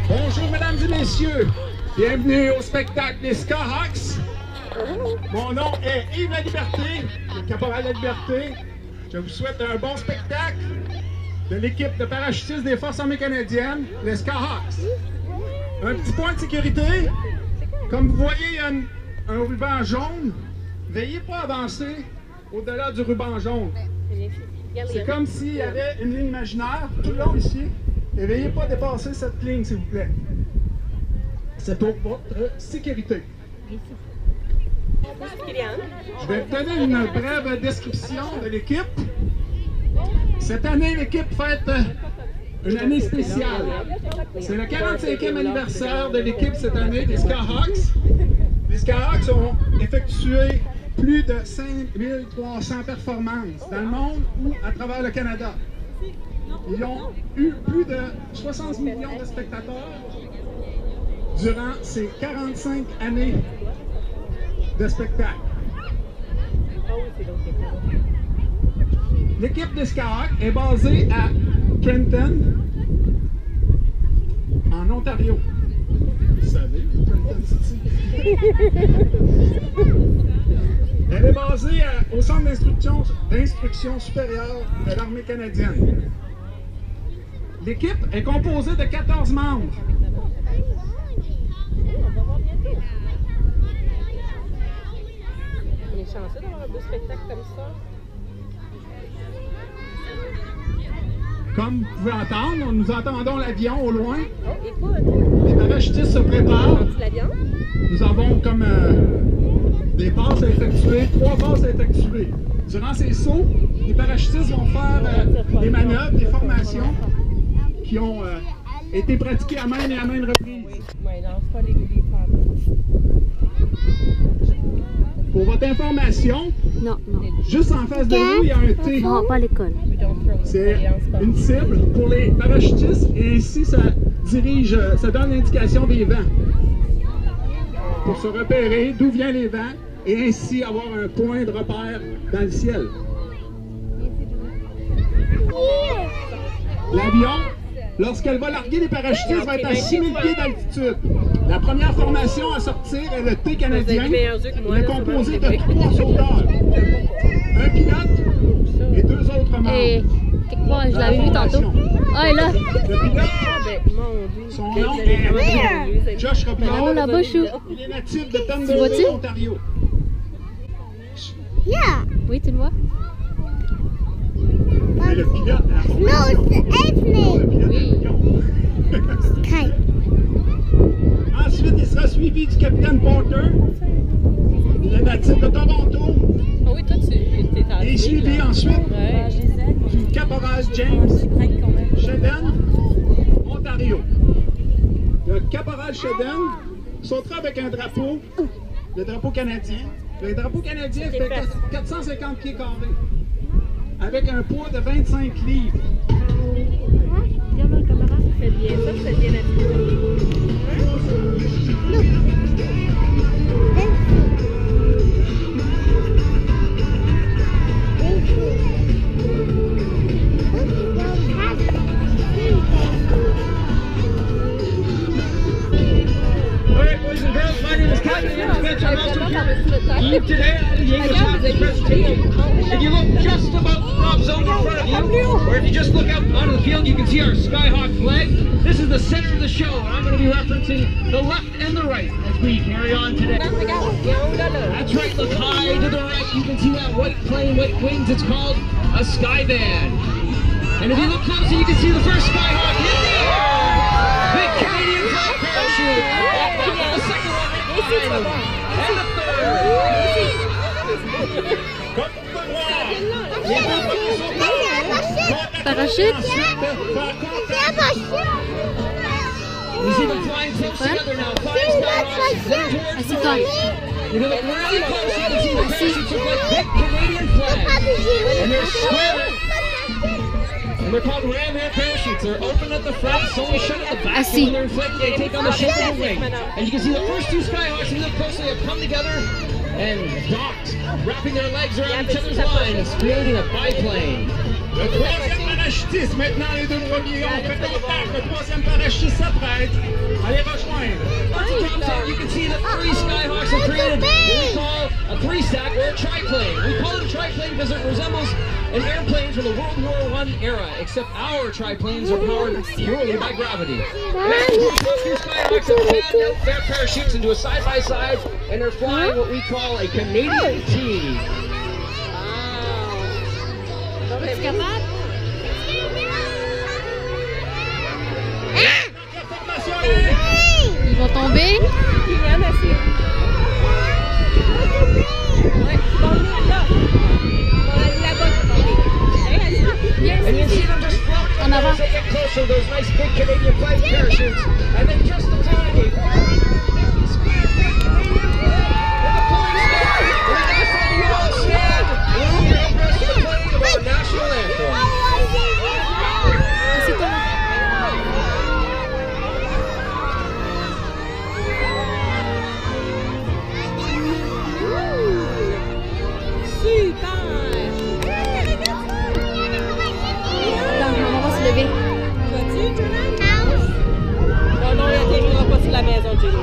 Bonjour mesdames et messieurs, bienvenue au spectacle des SkyHawks. Mon nom est Yves La Liberté, le caporal La Liberté. Je vous souhaite un bon spectacle de l'équipe de parachutistes des Forces armées canadiennes, les SkyHawks. Un petit point de sécurité, comme vous voyez, il y a un ruban jaune. Veuillez pas avancer au-delà du ruban jaune. C'est comme s'il y avait une ligne imaginaire tout le long ici. Et veuillez pas dépasser cette ligne, s'il vous plaît. C'est pour votre sécurité. Je vais vous donner une brève description de l'équipe. Cette année, l'équipe fête une année spéciale. C'est le 45e anniversaire de l'équipe cette année des SkyHawks. Les SkyHawks ont effectué plus de 5300 performances dans le monde ou à travers le Canada. Ils ont eu plus de 60 millions de spectateurs durant ces 45 années de spectacle. L'équipe des SkyHawks est basée à Trenton, en Ontario. Vous savez, Trenton City. Elle est basée au centre d'instruction supérieure de l'armée canadienne. L'équipe est composée de 14 membres. On est chanceux d'avoir deux spectacles comme ça. Comme vous pouvez entendre, nous entendons l'avion au loin. Oh, écoute! Les parachutistes se préparent. L'avion? Nous avons comme des passes à effectuer, 3 passes à effectuer. Durant ces sauts, les parachutistes vont faire des manœuvres, des formations qui ont été pratiquées à maintes et à maintes reprises. Oui, non, c'est pas les Pour votre information, non. Juste en face de vous, il y a un T. Non, pas à l'école. C'est une cible pour les parachutistes et ainsi ça donne l'indication des vents. Pour se repérer d'où viennent les vents et ainsi avoir un point de repère dans le ciel. L'avion, lorsqu'elle va larguer les parachutistes, va être à 6000 pieds d'altitude. La première formation à sortir est le T canadien. Il est composé de 3 sauteurs. Un pilote et 2 autres membres. Et quelque part, je l'avais vu tantôt. Ah, et là. Le pilote, son nom est Josh Robillard. Là-haut, là-bas, chou. Il est natif de Thunder, Ontario. Oui, tu le vois? Mais le pilote, No, it's me. Oui. Sky. Ensuite, il sera suivi du capitaine Porter, le natif de Toronto, Ah oui, toi, tu es en et suivi ensuite Ouais. du caporal Jayme, Shedden, Ontario. Le caporal Shedden sautera avec un drapeau, le drapeau canadien. Le drapeau canadien fait 450 pieds carrés, avec un poids de 25 livres. C'est bien, ça, c'est bien habillé. Alright, boys and girls, my name is Captain Spencer. I'm also here with today at the English Language presentation. If you look just about the drop zone in front of you, or if you just look out onto the field, you can see our SkyHawk flag. This is the center of the show, and I'm going to be referencing the left and the right as we carry on today. That's right, look high to the right. You can see that white plane, white wings. It's called a Skyvan. And if you look closer, you can see the first SkyHawk in the air. Big Canadian flag parachute. The second one right behind him. And the third. Parachute? You see them flying close together now. 5 SkyHawks. Assis-toi. You look really close, you can see the parachutes look like big Canadian flags. And they're square. And they're called ram air parachutes. They're open at the front, so only shut at the back. So when they're inflated, they take on the shape of a wing. And you can see the first 2 SkyHawks, if you look closely, have come together and docked, wrapping their legs around each other's lines, creating a biplane. Le troisième parachutiste, maintenant les 2 premiers ont fait contact. Le troisième parachutiste s'apprête. side. Allez rejoindre. You can see the three SkyHawks have created what we call a three-stack or a triplane. We call it a triplane because it resembles an airplane from the World War I era, except our triplanes are powered purely by gravity. And two SkyHawks have panned out their parachutes into a side-by-side, and they're flying what we call a Canadian T. Es capable? Ils vont tomber. Kylian, assis. Ouais, tomber là. On va aller là-bas. And you see them just floating En avant. as they get closer, those nice big Canadian flag parachutes. And then just a tiny square big Canadian flag with a floating star. And that's how you all stand. We're abreast of the playing of our national anthem. Assieds-toi là. Attends, maman va se lever. Vas-tu, Jordan? Non, non, il atterrira pas sur la maison, Jayme.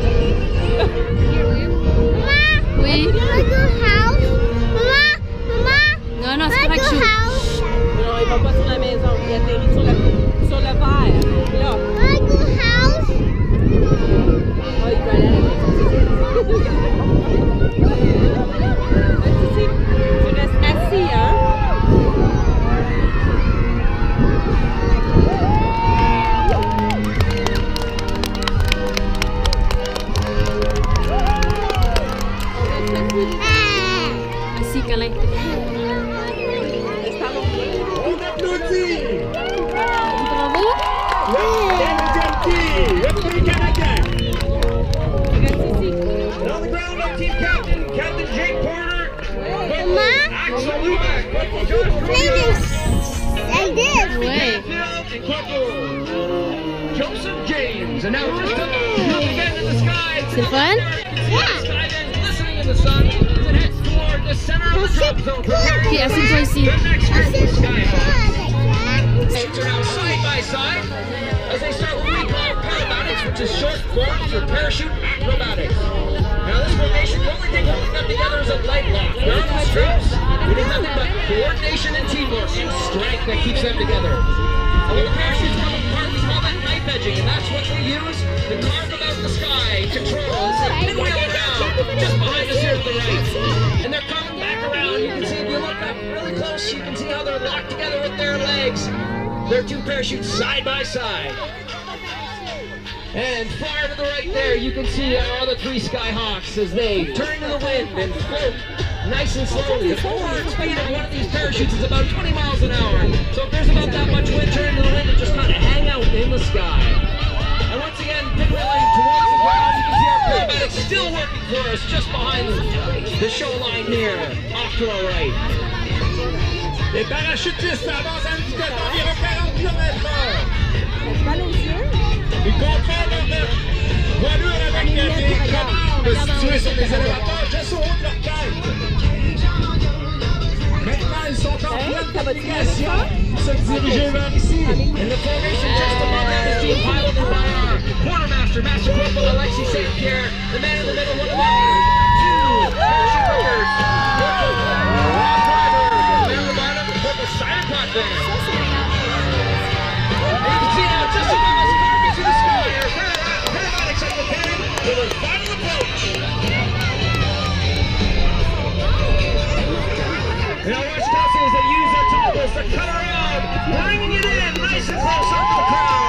Oui. Non, non, c'est correct, Chou. Non, il va pas sur la maison. Il atterrit sur le verre. Là. Oh, il va aller à la maison. Tu restes assis, hein? Assis, câlin. Reste allongé. On applaudit Bravo. le Canadian T, le prix canadien. Reste ici. And on the ground, our team captain, Captain Jake Porter, Axel Lubeck, Josh Cruz, Like this. Ouais. and Corporal Joseph James. And now just up again in the sky. C'est le fun? Sky then glistening in the sun as it heads toward the center of the drop zone. Ok, assieds-toi ici. The next group of SkyHawks. Parachutes are now side by side as they start what we call parabatics, which is short form for parachute acrobatics. Now this formation, the only thing holding them together is a leg lock. They're on the straps. It is nothing but coordination and teamwork and strength that keeps them together. And when the parachutes come apart, we call that knife edging, and that's what we use to carve about the sky, control, as they pinwheel around just behind us here to the right. And they're coming back around. You can see if you look up really close, you can see how they're locked together with their legs. Their two parachutes side by side. And far to the right there, you can see our other three SkyHawks as they turn to the wind and float nice and slowly. The forward speed of one of these parachutes is about 20 miles an hour. So if there's about that much wind, turn to the wind and just kind of hang out in the sky. And once again, pinwheeling towards the ground, you can see our parabatics still working for us just behind the shoreline here, off to our right. Les parachutistes avancent à une vitesse d'environ 40 km/h. Tu vas aller aux yeux? Ils contrôlent leur voilure avec des commandes situées sur les élévateurs juste au haut de leur tête. Maintenant, ils sont en pleine communication pour se diriger vers ici. In the formation just above them is being piloted by our quartermaster, Master Corporal Alexis St. Pierre, the man in the middle, one of our two parachute workers. Corporal Rob Driver, the man in the bottom, Corporal Simon Potvin. And you can see now just above us, carving to the sky, our paramedics are preparing for their final approach. And our watch council as they use their toggles to cut around, bringing it in nice and close up to the crowd.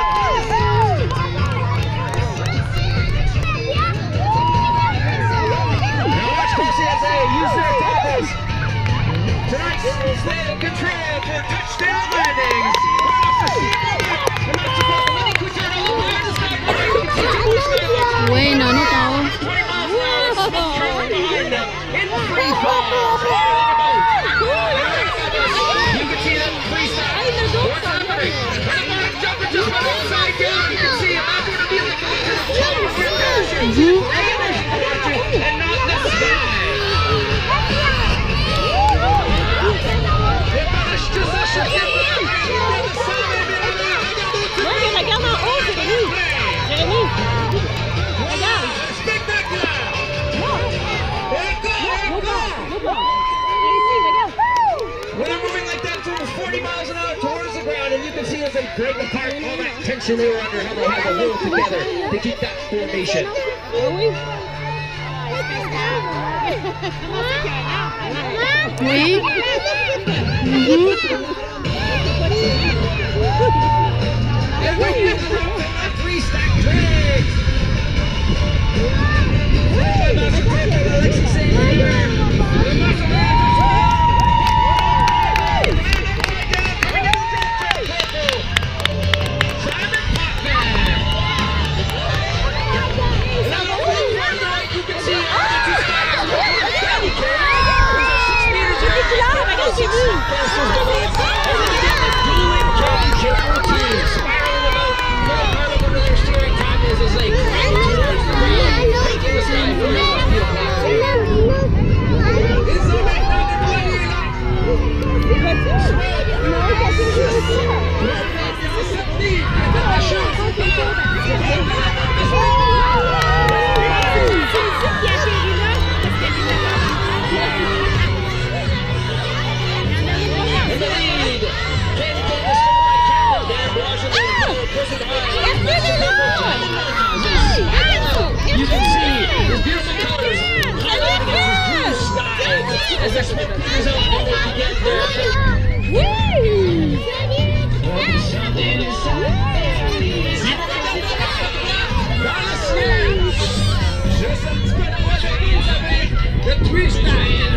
you can see as they break apart all that tension they were under, how they had to hold together to keep that formation. Oui. Three stack drags. You can see his beautiful colors highlighting his blue sky as the smoke clears out and they get there. Juste un petit peu de moi, vous avez le twist style.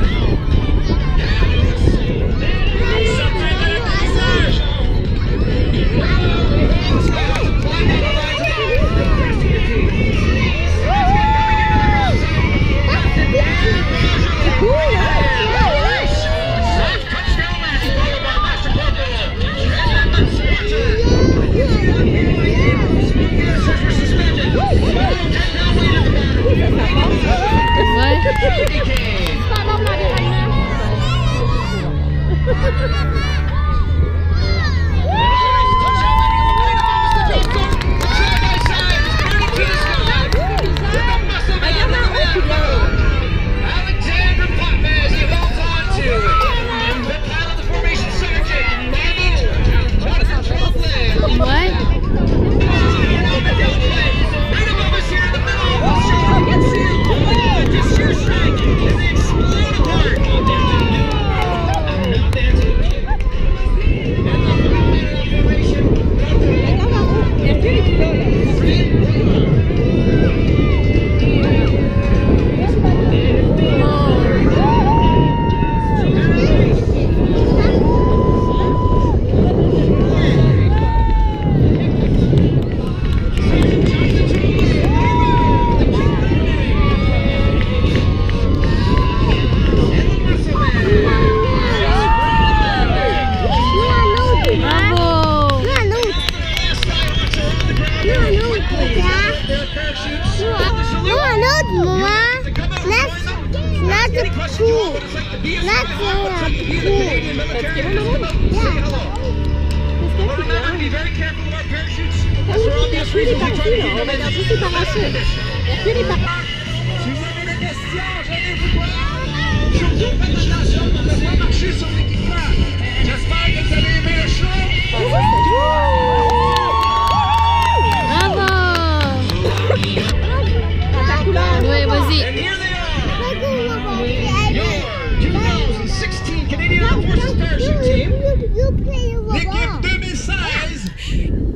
L'équipe 2016,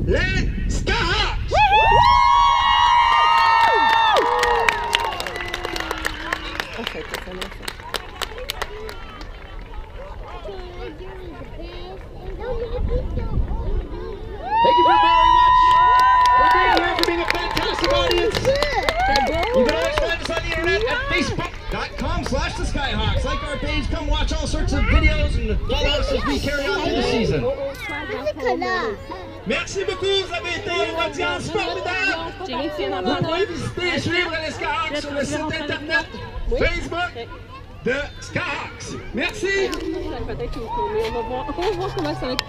les SkyHawks! Thank you very much for being here, for being a fantastic audience. You can always find us on the internet at facebook.com/the SkyHawks. Like our page, come watch all sorts of videos and follow us as we carry on through the season. Merci beaucoup, vous avez été une audience formidable. Vous pouvez visiter et suivre les SkyHawks sur le site internet Facebook de SkyHawks. Merci. Peut-être qu'on va voir comment ça va être.